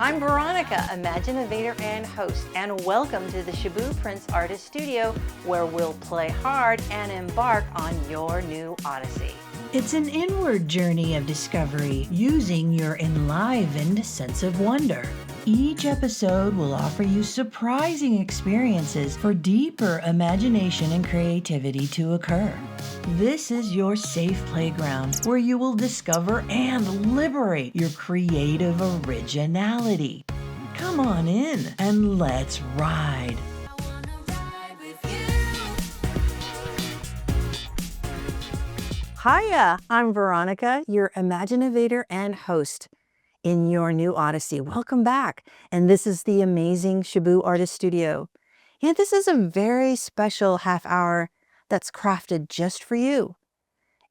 I'm Veronica, Imaginovator and host, and welcome to the Shaboo Prince Artist Studio, where we'll play hard and embark on your new Odyssey. It's an inward journey of discovery using your enlivened sense of wonder. Each episode will offer you surprising experiences for deeper imagination and creativity to occur. This is your safe playground where you will discover and liberate your creative originality. Come on in and let's ride. Hiya, I'm Veronica, your Imaginovator and host in your new Odyssey. Welcome back. And this is the amazing Shaboo Artist Studio. Yeah, this is a very special half hour that's crafted just for you.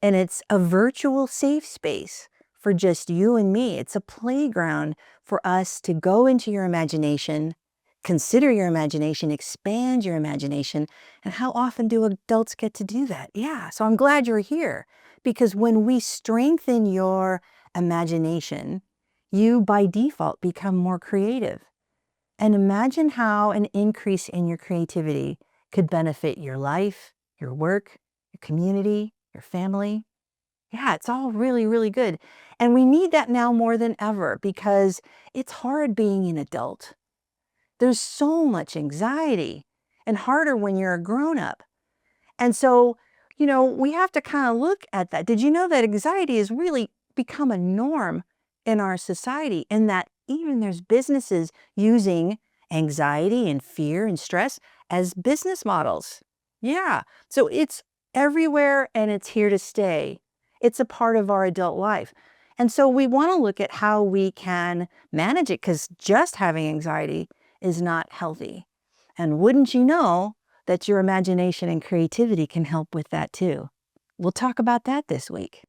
And it's a virtual safe space for just you and me. It's a playground for us to go into your imagination, consider your imagination, expand your imagination. And how often do adults get to do that? Yeah, so I'm glad you're here, because when we strengthen your imagination, you by default become more creative. And imagine how an increase in your creativity could benefit your life, your work, your community, your family. Yeah, it's all really, really good. And we need that now more than ever, because it's hard being an adult. There's so much anxiety, and harder when you're a grown-up. And so, we have to kind of look at that. Did you know that anxiety has really become a norm in our society, and that even there's businesses using anxiety and fear and stress as business models? Yeah, so it's everywhere and it's here to stay. It's a part of our adult life. And so we want to look at how we can manage it, because just having anxiety is not healthy. And wouldn't you know that your imagination and creativity can help with that too? We'll talk about that this week.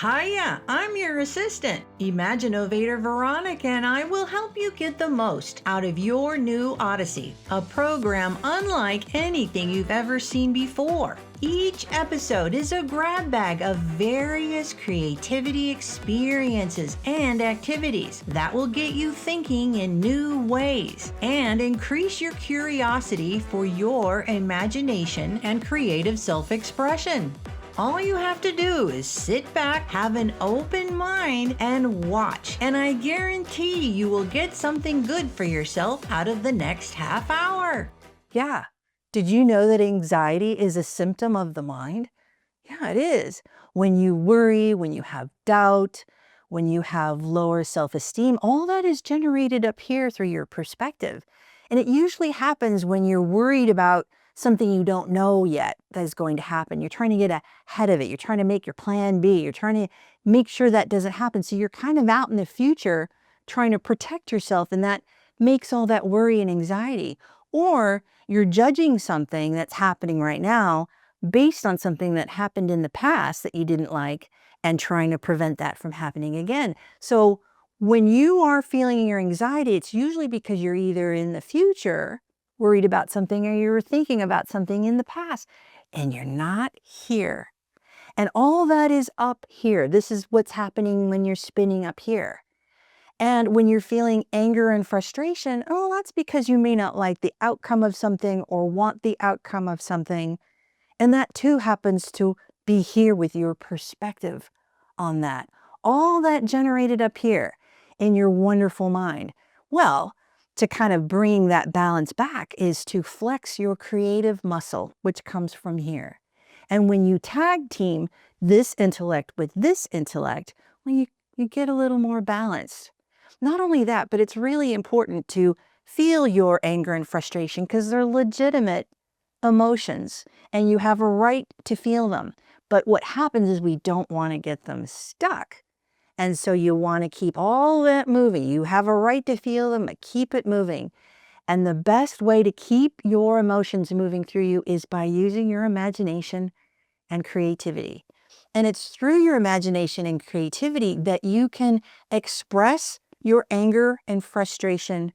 Hiya, I'm your assistant, Imaginovator Veronica, and I will help you get the most out of your new Odyssey, a program unlike anything you've ever seen before. Each episode is a grab bag of various creativity experiences and activities that will get you thinking in new ways and increase your curiosity for your imagination and creative self-expression. All you have to do is sit back, have an open mind, and watch. And I guarantee you will get something good for yourself out of the next half hour. Yeah. Did you know that anxiety is a symptom of the mind? Yeah, it is. When you worry, when you have doubt, when you have lower self-esteem, all that is generated up here through your perspective. And it usually happens when you're worried about something you don't know yet that is going to happen. You're trying to get ahead of it. You're trying to make your plan B. You're trying to make sure that doesn't happen. So you're kind of out in the future trying to protect yourself, and that makes all that worry and anxiety. Or you're judging something that's happening right now based on something that happened in the past that you didn't like, and trying to prevent that from happening again. So when you are feeling your anxiety, it's usually because you're either in the future worried about something, or you were thinking about something in the past, and you're not here. And all that is up here. This is what's happening when you're spinning up here. And when you're feeling anger and frustration, that's because you may not like the outcome of something or want the outcome of something. And that too happens to be here with your perspective on that. All that generated up here in your wonderful mind. Well, to kind of bring that balance back is to flex your creative muscle, which comes from here. And when you tag team this intellect with this intellect, well, you get a little more balanced. Not only that, but it's really important to feel your anger and frustration, because they're legitimate emotions and you have a right to feel them. But what happens is we don't want to get them stuck. And so you want to keep all that moving. You have a right to feel them, but keep it moving. And the best way to keep your emotions moving through you is by using your imagination and creativity. And it's through your imagination and creativity that you can express your anger and frustration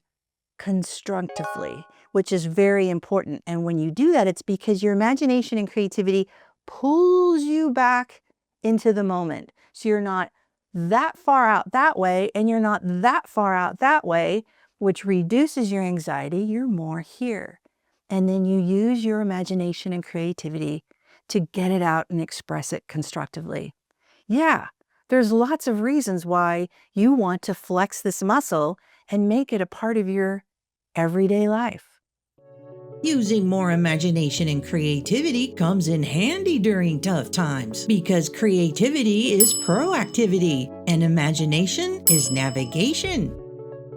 constructively, which is very important. And when you do that, it's because your imagination and creativity pulls you back into the moment. So you're not that far out that way and you're not that far out that way, which reduces your anxiety. You're more here. And then you use your imagination and creativity to get it out and express it constructively. Yeah, there's lots of reasons why you want to flex this muscle and make it a part of your everyday life. Using more imagination and creativity comes in handy during tough times because creativity is proactivity and imagination is navigation.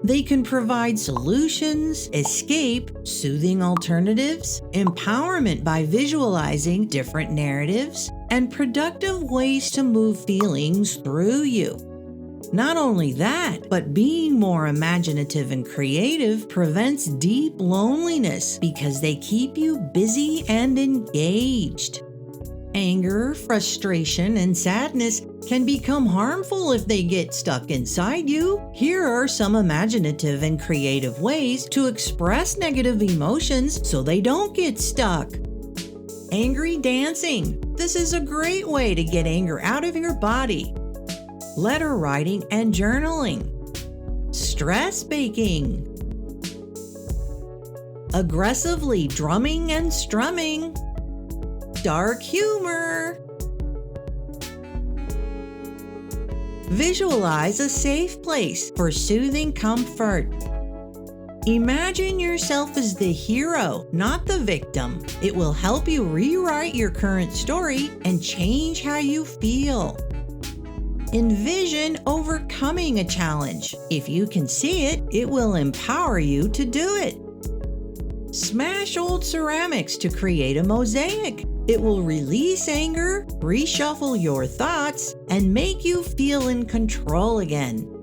They can provide solutions, escape, soothing alternatives, empowerment by visualizing different narratives, and productive ways to move feelings through you. Not only that, but being more imaginative and creative prevents deep loneliness because they keep you busy and engaged. Anger, frustration, and sadness can become harmful if they get stuck inside you. Here are some imaginative and creative ways to express negative emotions so they don't get stuck. Angry dancing. This is a great way to get anger out of your body. Letter writing and journaling. Stress baking. Aggressively drumming and strumming. Dark humor. Visualize a safe place for soothing comfort. Imagine yourself as the hero, not the victim. It will help you rewrite your current story and change how you feel. Envision overcoming a challenge. If you can see it, it will empower you to do it. Smash old ceramics to create a mosaic. It will release anger, reshuffle your thoughts, and make you feel in control again.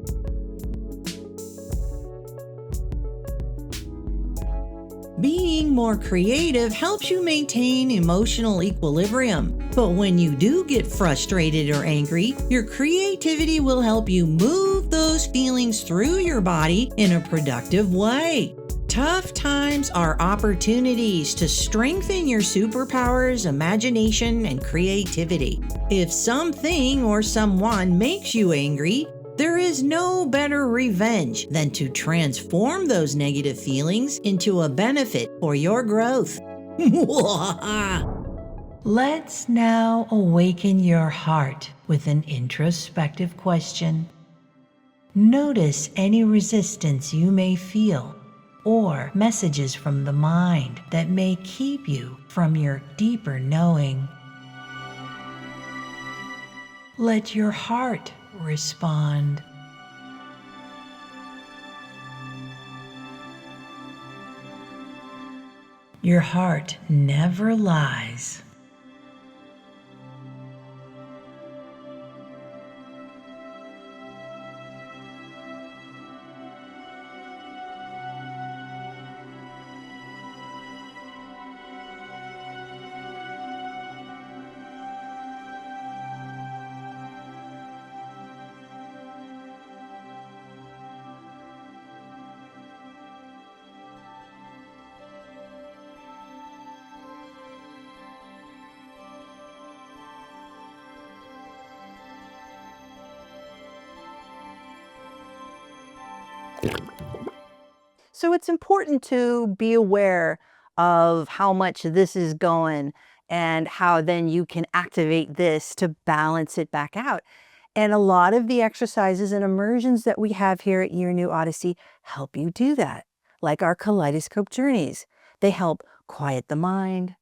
Being more creative helps you maintain emotional equilibrium. But when you do get frustrated or angry, your creativity will help you move those feelings through your body in a productive way. Tough times are opportunities to strengthen your superpowers, imagination, and creativity. If something or someone makes you angry, there is no better revenge than to transform those negative feelings into a benefit for your growth. Let's now awaken your heart with an introspective question. Notice any resistance you may feel or messages from the mind that may keep you from your deeper knowing. Let your heart respond. Your heart never lies. So it's important to be aware of how much this is going and how then you can activate this to balance it back out. And a lot of the exercises and immersions that we have here at Your New Odyssey help you do that, like our kaleidoscope journeys. They help quiet the mind,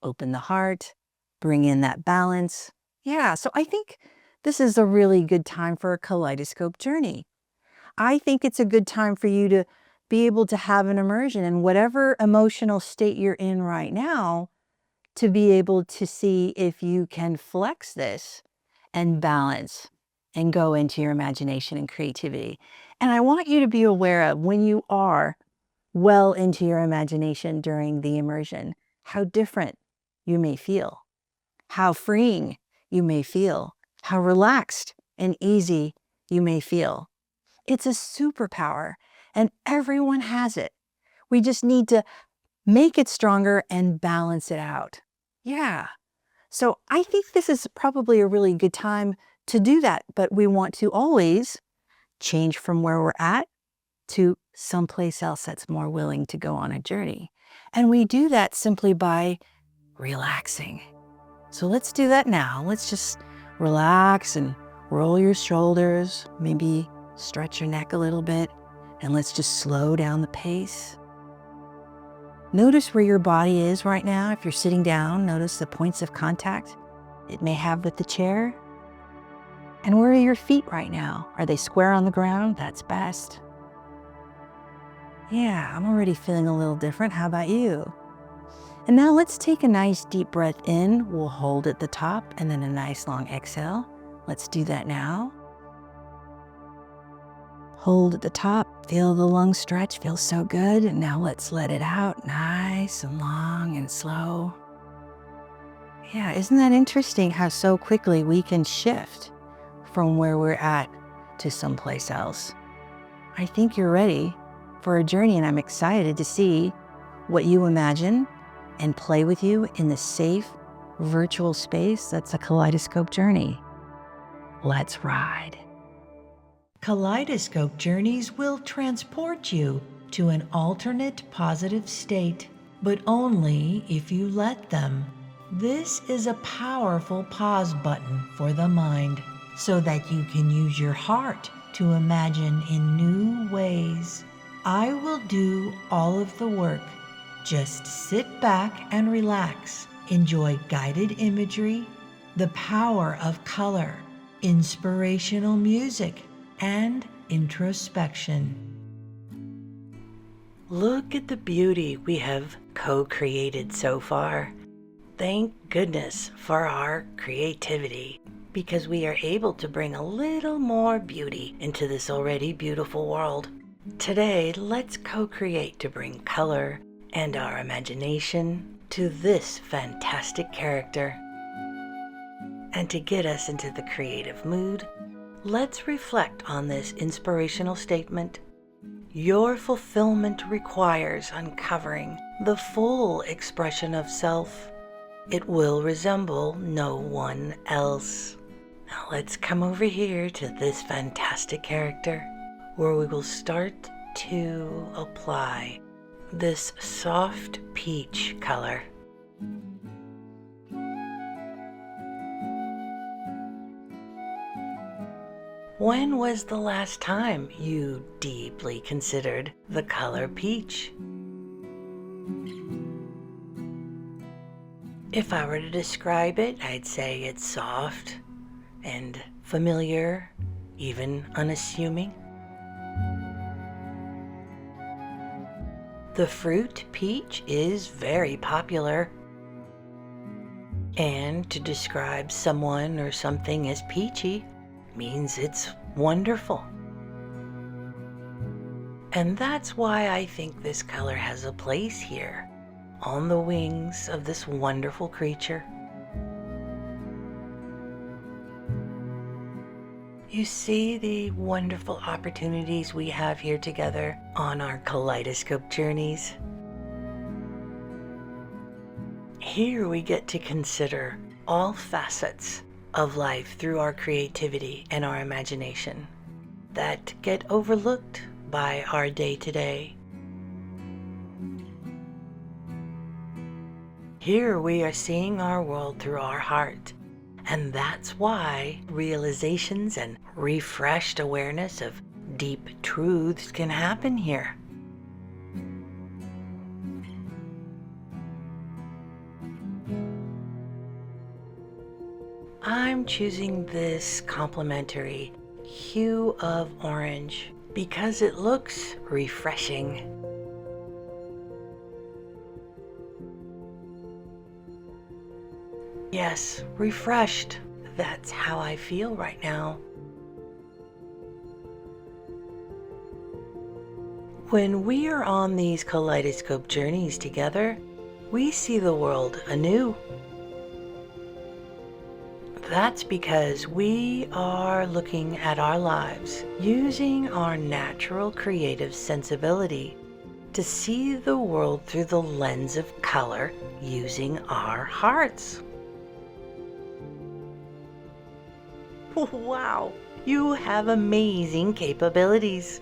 open the heart, bring in that balance. Yeah, so I think this is a really good time for a kaleidoscope journey. I think it's a good time for you to be able to have an immersion in whatever emotional state you're in right now, to be able to see if you can flex this and balance and go into your imagination and creativity. And I want you to be aware of when you are well into your imagination during the immersion, how different you may feel, how freeing you may feel, how relaxed and easy you may feel. It's a superpower, and everyone has it. We just need to make it stronger and balance it out. Yeah. So I think this is probably a really good time to do that, but we want to always change from where we're at to someplace else that's more willing to go on a journey. And we do that simply by relaxing. So let's do that now. Let's just relax and roll your shoulders, maybe stretch your neck a little bit, and let's just slow down the pace. Notice where your body is right now. If you're sitting down, notice the points of contact it may have with the chair. And where are your feet right now? Are they square on the ground? That's best. Yeah, I'm already feeling a little different. How about you? And now let's take a nice deep breath in. We'll hold at the top and then a nice long exhale. Let's do that now. Hold at the top, feel the lung stretch, feels so good. And now let's let it out, nice and long and slow. Yeah, isn't that interesting how so quickly we can shift from where we're at to someplace else? I think you're ready for a journey, and I'm excited to see what you imagine and play with you in the safe virtual space that's a kaleidoscope journey. Let's ride. Kaleidoscope journeys will transport you to an alternate positive state, but only if you let them. This is a powerful pause button for the mind, so that you can use your heart to imagine in new ways. I will do all of the work. Just sit back and relax. Enjoy guided imagery, the power of color, inspirational music, and introspection. Look at the beauty we have co-created so far. Thank goodness for our creativity, because we are able to bring a little more beauty into this already beautiful world. Today, let's co-create to bring color and our imagination to this fantastic character. And to get us into the creative mood, let's reflect on this inspirational statement. Your fulfillment requires uncovering the full expression of self. It will resemble no one else. Now let's come over here to this fantastic character, where we will start to apply this soft peach color. When was the last time you deeply considered the color peach? If I were to describe it, I'd say it's soft and familiar, even unassuming. The fruit peach is very popular. And to describe someone or something as peachy means it's wonderful. And that's why I think this color has a place here on the wings of this wonderful creature. You see the wonderful opportunities we have here together on our kaleidoscope journeys. Here we get to consider all facets of life through our creativity and our imagination that get overlooked by our day-to-day. Here we are seeing our world through our heart, and that's why realizations and refreshed awareness of deep truths can happen here. I'm choosing this complementary hue of orange because it looks refreshing. Yes, refreshed. That's how I feel right now. When we are on these kaleidoscope journeys together, we see the world anew. That's because we are looking at our lives using our natural creative sensibility to see the world through the lens of color using our hearts. Wow, you have amazing capabilities.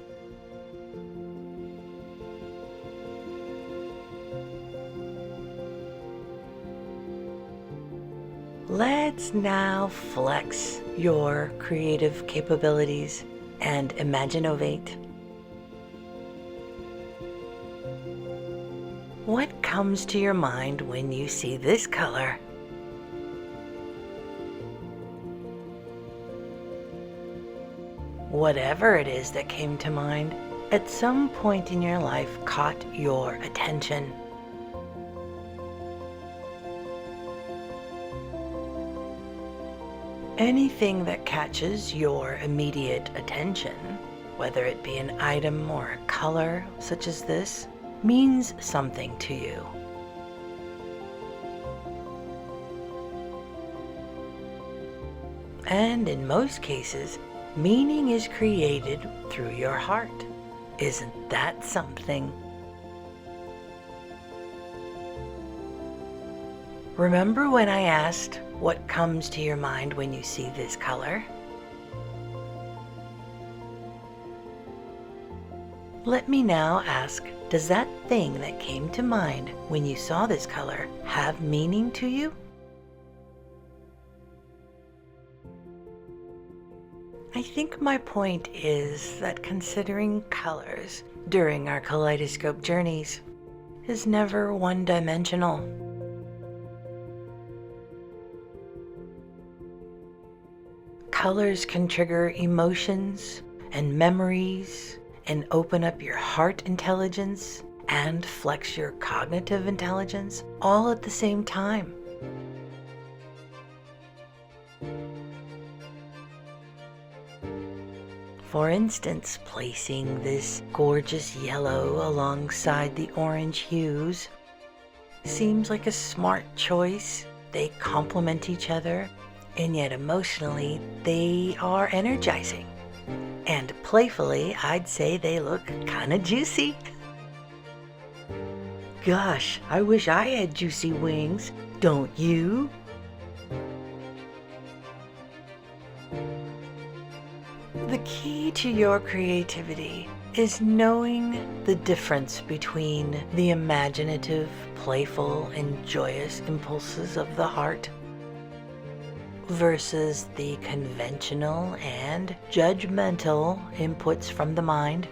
Let's now flex your creative capabilities and imaginovate. What comes to your mind when you see this color? Whatever it is that came to mind, at some point in your life caught your attention. Anything that catches your immediate attention, whether it be an item or a color such as this, means something to you. And in most cases, meaning is created through your heart. Isn't that something? Remember when I asked what comes to your mind when you see this color? Let me now ask, does that thing that came to mind when you saw this color have meaning to you? I think my point is that considering colors during our kaleidoscope journeys is never one-dimensional. Colors can trigger emotions and memories and open up your heart intelligence and flex your cognitive intelligence all at the same time. For instance, placing this gorgeous yellow alongside the orange hues seems like a smart choice. They complement each other, and yet emotionally they are energizing. And playfully, I'd say they look kind of juicy. Gosh, I wish I had juicy wings, don't you? The key to your creativity is knowing the difference between the imaginative, playful, and joyous impulses of the heart versus the conventional and judgmental inputs from the mind.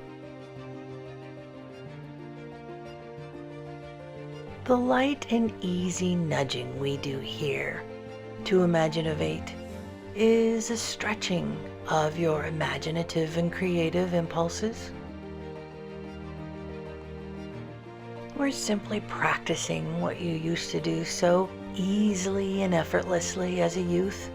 The light and easy nudging we do here to imaginovate is a stretching of your imaginative and creative impulses. We're simply practicing what you used to do so easily and effortlessly as a youth.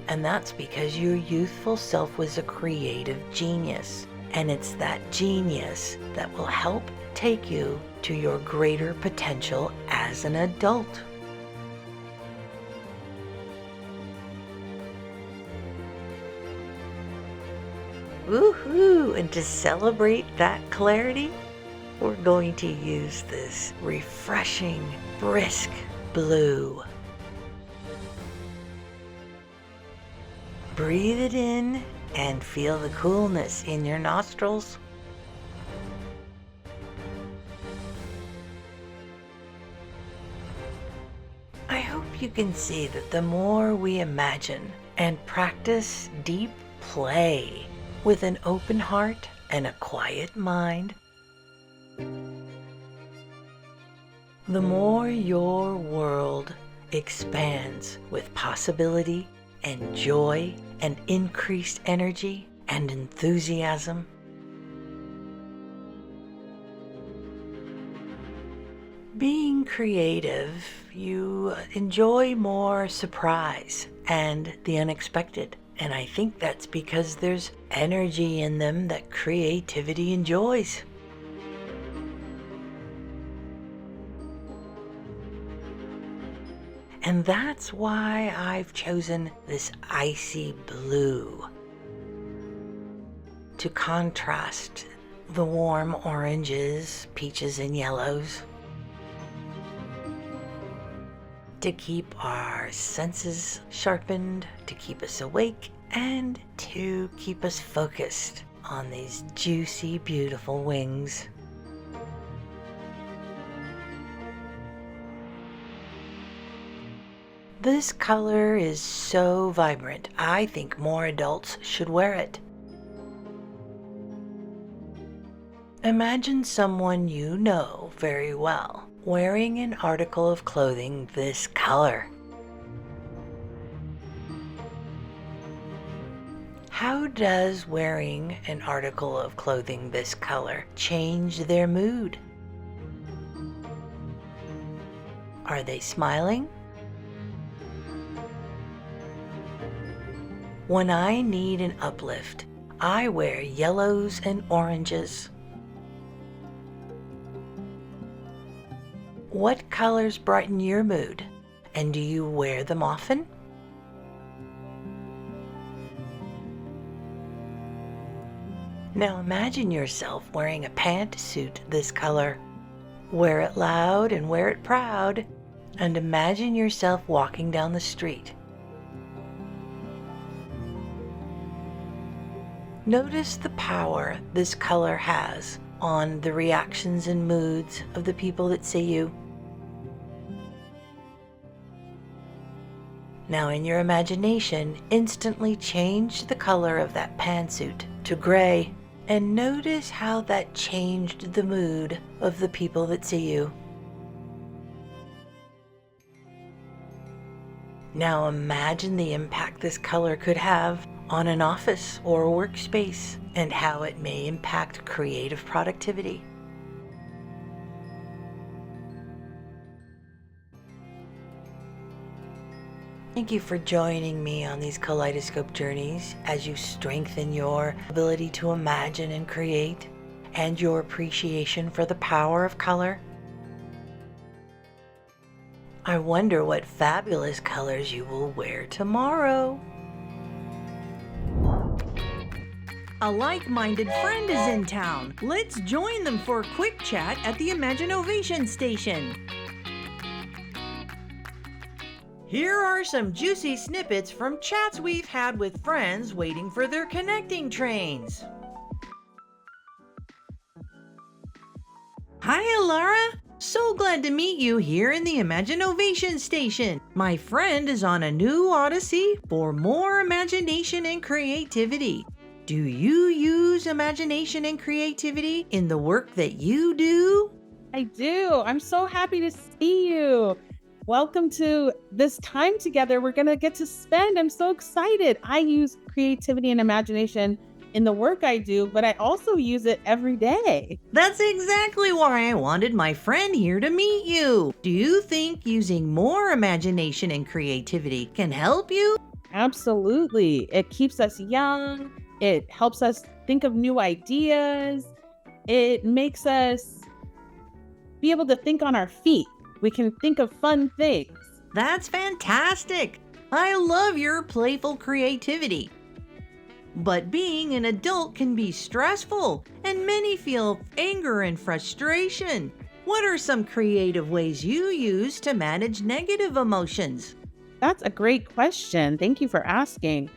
And that's because your youthful self was a creative genius. And it's that genius that will help take you to your greater potential as an adult. Woohoo! And to celebrate that clarity, we're going to use this refreshing, brisk blue. Breathe it in and feel the coolness in your nostrils. I hope you can see that the more we imagine and practice deep play with an open heart and a quiet mind, the more your world expands with possibility and joy and increased energy and enthusiasm. Being creative, you enjoy more surprise and the unexpected. And I think that's because there's energy in them that creativity enjoys. And that's why I've chosen this icy blue to contrast the warm oranges, peaches, and yellows. to keep our senses sharpened, to keep us awake, and to keep us focused on these juicy, beautiful wings. This color is so vibrant, I think more adults should wear it. Imagine someone you know very well wearing an article of clothing this color. How does wearing an article of clothing this color change their mood? Are they smiling? When I need an uplift, I wear yellows and oranges. What colors brighten your mood, and do you wear them often? Now imagine yourself wearing a pantsuit this color. Wear it loud and wear it proud, and imagine yourself walking down the street. Notice the power this color has on the reactions and moods of the people that see you. Now in your imagination, instantly change the color of that pantsuit to gray and notice how that changed the mood of the people that see you. Now imagine the impact this color could have on an office or a workspace and how it may impact creative productivity. Thank you for joining me on these kaleidoscope journeys as you strengthen your ability to imagine and create and your appreciation for the power of color. I wonder what fabulous colors you will wear tomorrow. A like-minded friend is in town. Let's join them for a quick chat at the Imaginovation Station. Here are some juicy snippets from chats we've had with friends waiting for their connecting trains. Hi, Alara. So glad to meet you here in the Imaginovation Station. My friend is on a new Odyssey for more imagination and creativity. Do you use imagination and creativity in the work that you do? I do. I'm so happy to see you. Welcome to this time together we're going to get to spend. I'm so excited. I use creativity and imagination in the work I do, but I also use it every day. That's exactly why I wanted my friend here to meet you. Do you think using more imagination and creativity can help you? Absolutely. It keeps us young. It helps us think of new ideas. It makes us be able to think on our feet. We can think of fun things. That's fantastic. I love your playful creativity. But being an adult can be stressful, and many feel anger and frustration. What are some creative ways you use to manage negative emotions? That's a great question. Thank you for asking.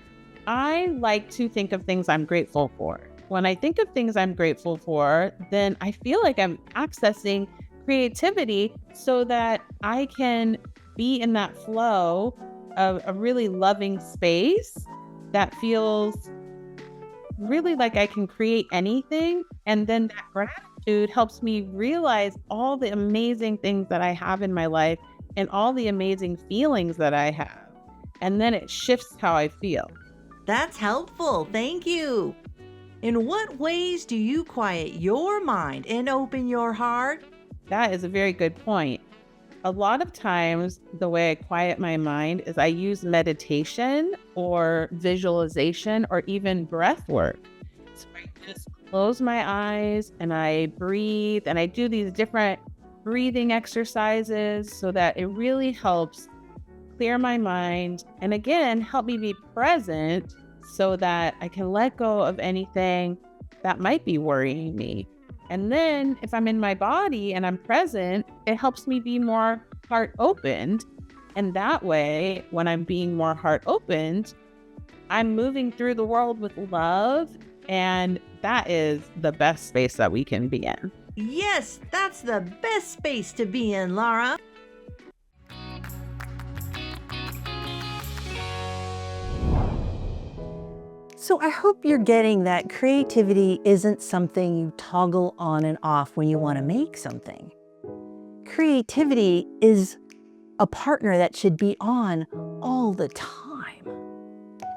I like to think of things I'm grateful for. When I think of things I'm grateful for, then I feel like I'm accessing creativity so that I can be in that flow of a really loving space that feels really like I can create anything. And then that gratitude helps me realize all the amazing things that I have in my life and all the amazing feelings that I have. And then it shifts how I feel. That's helpful. Thank you. In what ways do you quiet your mind and open your heart? That is a very good point. A lot of times, the way I quiet my mind is I use meditation or visualization or even breath work. So I just close my eyes and I breathe and I do these different breathing exercises so that it really helps clear my mind and again, help me be present so that I can let go of anything that might be worrying me. And then if I'm in my body and I'm present, it helps me be more heart opened And that way, when I'm being more heart opened, I'm moving through the world with love. And that is the best space that we can be in. Yes, that's the best space to be in, Laura. So I hope you're getting that creativity isn't something you toggle on and off when you want to make something. Creativity is a partner that should be on all the time.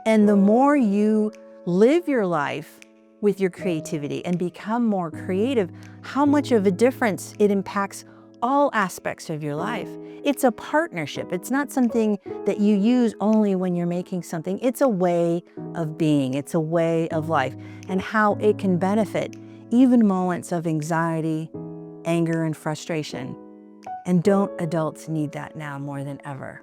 And the more you live your life with your creativity and become more creative, how much of a difference it impacts all aspects of your life. It's a partnership. It's not something that you use only when you're making something. It's a way of being. It's a way of life, and how it can benefit even moments of anxiety, anger, and frustration. And don't adults need that now more than ever?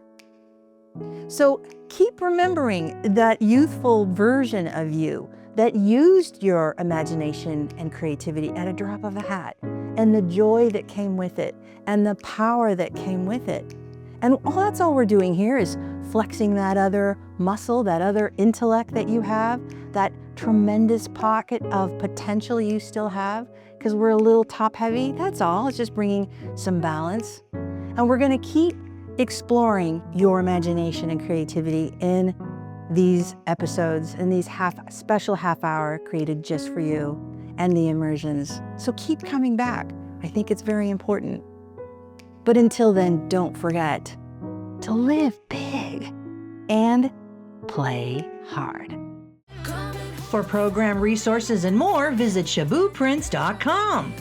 So keep remembering that youthful version of you that used your imagination and creativity at a drop of a hat, and the joy that came with it, and the power that came with it. And that's all we're doing here is flexing that other muscle, that other intellect that you have, that tremendous pocket of potential you still have, because we're a little top heavy. That's all. It's just bringing some balance. And we're going to keep exploring your imagination and creativity in these episodes, in these special half hour created just for you, and the immersions. So keep coming back. I think it's very important. But until then, don't forget to live big and play hard. For program resources and more, visit shabooprince.com.